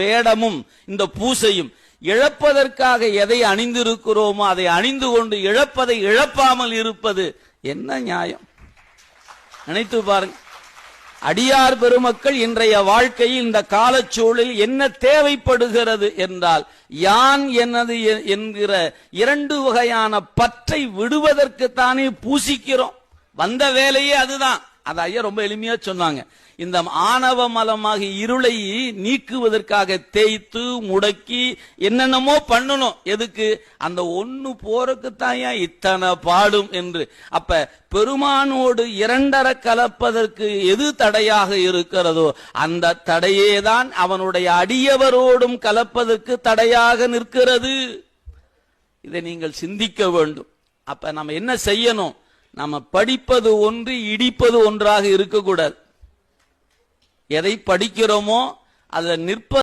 வேடமும் இந்த பூசையும் இழப்பதற்காக எதை அணிந்திருக்கிறோமோ அதை அணிந்து கொண்டு இழப்பதை இழப்பாமல் இருப்பது என்ன நியாயம்? நினைத்து பாருங்க. அடியார் பெருமக்கள் இன்றைய வாழ்க்கையில் இந்த காலச்சூழலில் என்ன தேவைப்படுகிறது என்றால், யான் எனது என்கிற இரண்டு வகையான பற்றை விடுவதற்குத்தானே பூசிக்கிறோம். வந்த வேலையே அதுதான். அது ஐயா ரொம்ப எளிமையா சொன்னாங்க. இந்த ஆணவ மலமாகி இருளை நீக்குவதற்காக தேய்த்து முடக்கி என்னென்னமோ பண்ணணும். எதுக்கு? அந்த ஒன்னு போறதுக்குத்தான் இத்தனை பாடும் என்று. அப்ப பெருமானோடு இரண்டரை கலப்பதற்கு எது தடையாக இருக்கிறதோ அந்த தடையேதான் அவனுடைய அடியவரோடும் கலப்பதற்கு தடையாக நிற்கிறது. இதை நீங்கள் சிந்திக்க வேண்டும். அப்ப நம்ம என்ன செய்யணும்? நம்ம படிப்பது ஒன்று, இடிப்பது ஒன்றாக இருக்கக்கூடாது. எதை படிக்கிறோமோ அதுல நிற்ப